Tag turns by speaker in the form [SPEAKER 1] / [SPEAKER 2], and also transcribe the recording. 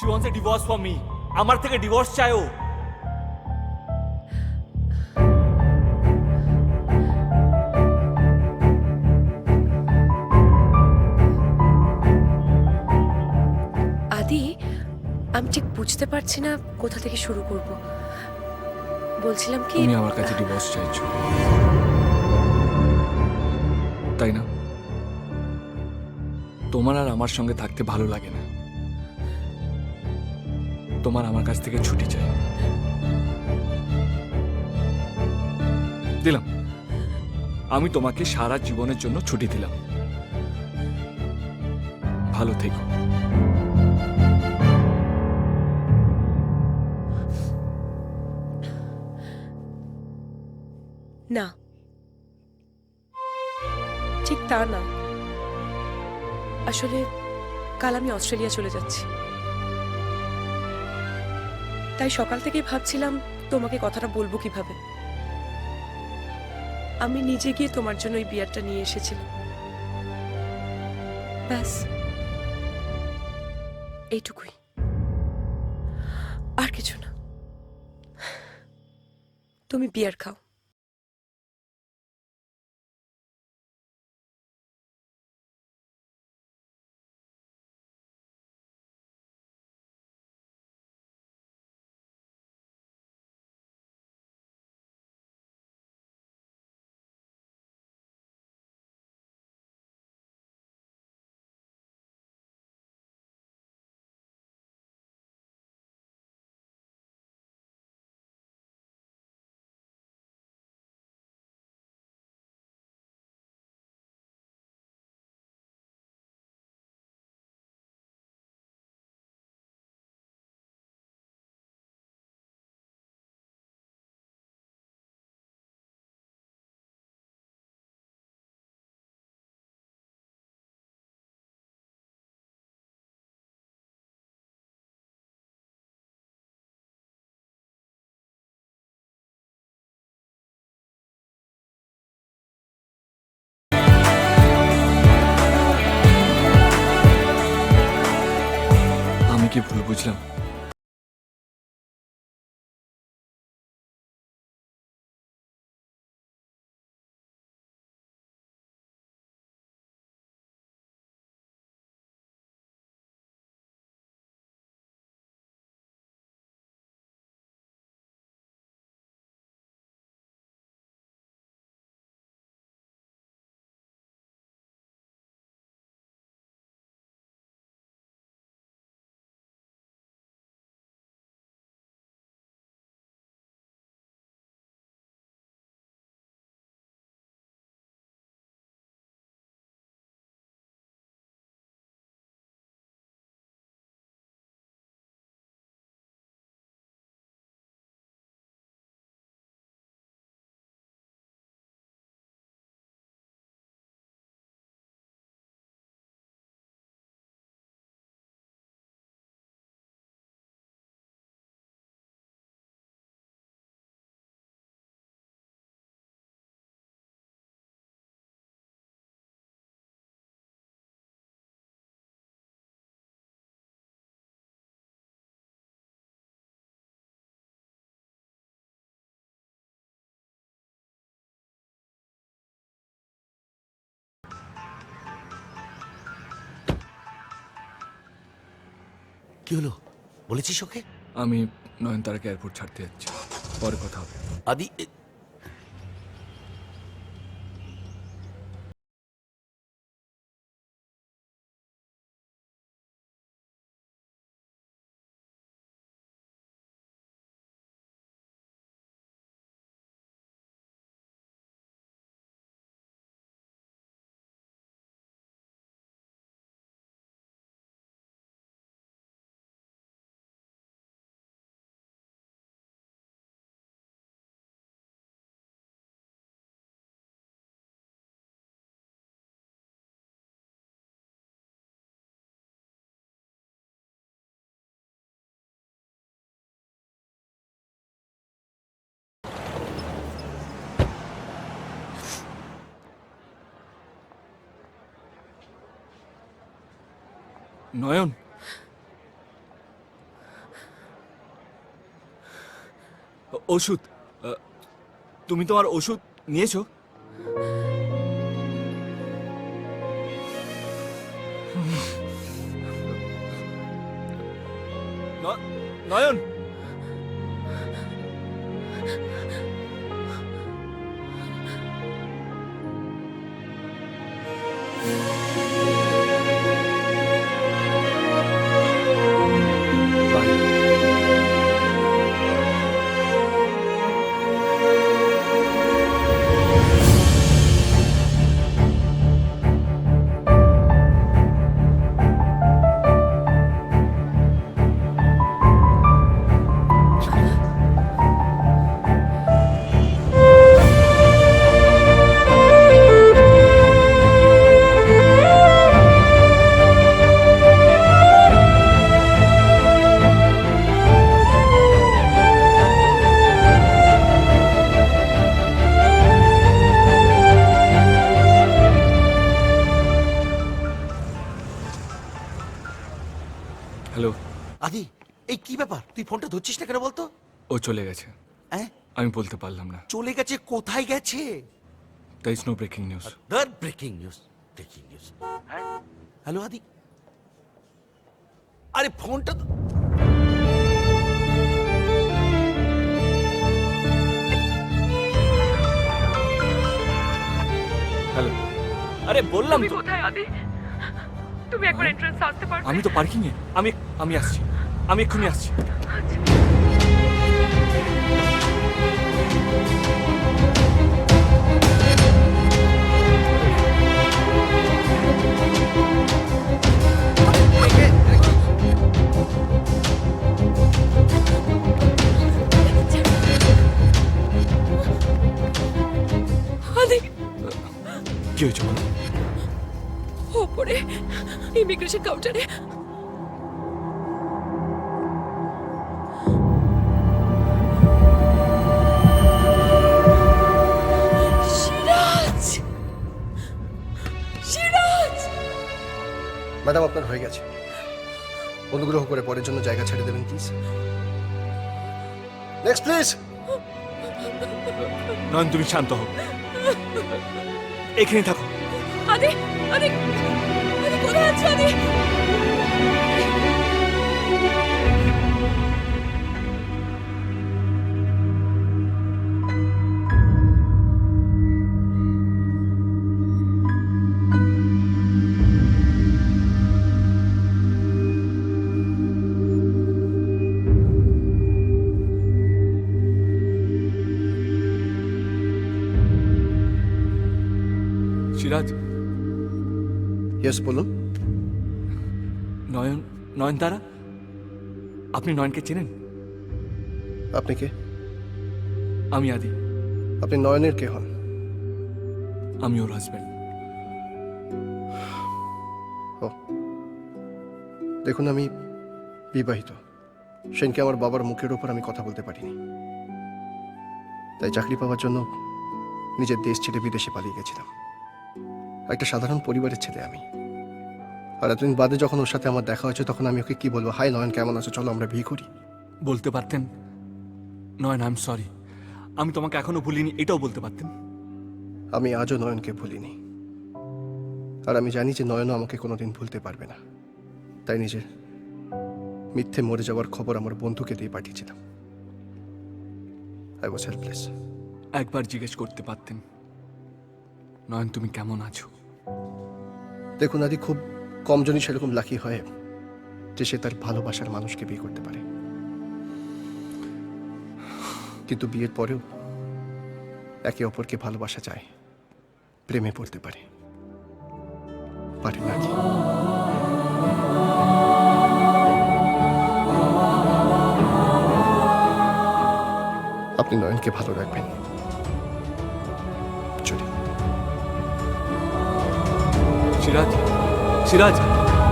[SPEAKER 1] She wants a divorce from me. আমার থেকে divorce চায় ও।
[SPEAKER 2] আদি, আমি ঠিক বুঝতে পারছি না কোথা থেকে শুরু করব। বলছিলাম কি,
[SPEAKER 1] তুমি আমার কাছে ডিভোর্স চাইছো, তাই না? তোমার আর আমার সঙ্গে থাকতে ভালো লাগে না, তোমার আমার কাছ থেকে ছুটি চাই। দিলাম, আমি তোমাকে সারা জীবনের জন্য ছুটি দিলাম। ভালো থেকো।
[SPEAKER 2] না, ঠিক তা না। আসলে কাল আমি অস্ট্রেলিয়া চলে যাচ্ছি, তাই সকাল থেকেই ভাবছিলাম তোমাকে কথাটা বলবো কিভাবে। আমি নিজে গিয়ে তোমার জন্য এই বিয়ারটা নিয়ে এসেছিলাম, ব্যাস এইটুকুই, আর কিছু না। তুমি বিয়ার খাও।
[SPEAKER 1] আমি কি ভুল বুঝলাম?
[SPEAKER 3] কি হলো বলেছিস ওকে?
[SPEAKER 1] আমি নয়নতারাকে এয়ারপোর্ট ছাড়তে যাচ্ছি, পরে কথা হবে।
[SPEAKER 3] আদি
[SPEAKER 1] নয়ন, ওষুধ। তুমি তোমার ওষুধ নিয়েছো? নয়ন, হ্যালো।
[SPEAKER 3] আদি, এই কি ব্যাপার? তুই ফোনটা ধরছিস না কেন বলতো?
[SPEAKER 1] ও চলে গেছে।
[SPEAKER 3] হ্যাঁ,
[SPEAKER 1] আমি বলতে পারলাম না।
[SPEAKER 3] চলে গেছে? কোথায় গেছে?
[SPEAKER 1] There is no breaking news.
[SPEAKER 3] ধর, breaking news, breaking news. Hello Adi, আরে ফোনটা তো...
[SPEAKER 1] হ্যালো। আরে বললাম তো।
[SPEAKER 2] কোথায় আদি? তুমি একবার এন্ট্রান্স আসতে পারবে?
[SPEAKER 1] আমি তো পার্কিং এ। আমি আসছি, আমি এক্ষুনি আসছি।
[SPEAKER 2] আদি,
[SPEAKER 1] কি হয়েছে বলো?
[SPEAKER 2] ওপরে ইমিগ্রেশন কাউন্টারে সিরাজ! সিরাজ!
[SPEAKER 4] ম্যাডাম, আপনার হয়ে গেছে। অনুগ্রহ করে পরের জন্য জায়গা ছেড়ে দেবেন প্লিজ। Next please.
[SPEAKER 1] নয়ন, তুমি শান্ত হও, এখানে থাকো।
[SPEAKER 2] আদি, আদি, আদি কোথায় আছো আদি?
[SPEAKER 1] সিরাজ।
[SPEAKER 4] ইয়েস, বলুন।
[SPEAKER 1] নয়নতারা, আপনি নয়নকে চেনেন?
[SPEAKER 4] আপনি কে?
[SPEAKER 1] আমি আদি।
[SPEAKER 4] আপনি নয়নের কে হন?
[SPEAKER 1] আমি ওর হাজব্যান্ড।
[SPEAKER 4] ও, দেখুন, আমি বিবাহিত। সেনকে আমার বাবার মুখের ওপর আমি কথা বলতে পারিনি, তাই চাকরি পাওয়ার জন্য নিজের দেশ ছেড়ে বিদেশে পালিয়ে গেছিলাম। একটা সাধারণ পরিবারের ছেলে আমি। আর এতদিন বাদে যখন ওর সাথে আমার দেখা হয়েছে, তখন আমি ওকে কি বলবো? হাই নয়ন, কেমন আছো, চলো আমরা বিয়ে করি।
[SPEAKER 1] বলতে পারতেন নয়ন, আই এম সরি, আমি তোমাকে এখনো ভুলিনি, এটাও বলতে পারতেন।
[SPEAKER 4] আমি আজও নয়নকে ভুলিনি, আর আমি জানি যে নয়নও আমাকে কোনোদিন ভুলতে পারবে না। তাই নিজের মিথ্যে মরে যাওয়ার খবর আমার বন্ধুকে দিয়ে পাঠিয়েছিলাম। I was helpless.
[SPEAKER 1] একবার জিজ্ঞেস করতে পারতেন নয়ন তুমি কেমন আছো।
[SPEAKER 4] দেখুন আদি, খুব কমজনই সেরকম লাকি হয় যে সে তার ভালোবাসার মানুষকে বিয়ে করতে পারে, কিন্তু বিয়ের পরেও একে অপরকে ভালোবাসা যায়, প্রেমে পড়তে পারে না কি? আপনি নয়নকে ভালো রাখবেন। চলি।
[SPEAKER 1] সিরাজ, সিরাজ।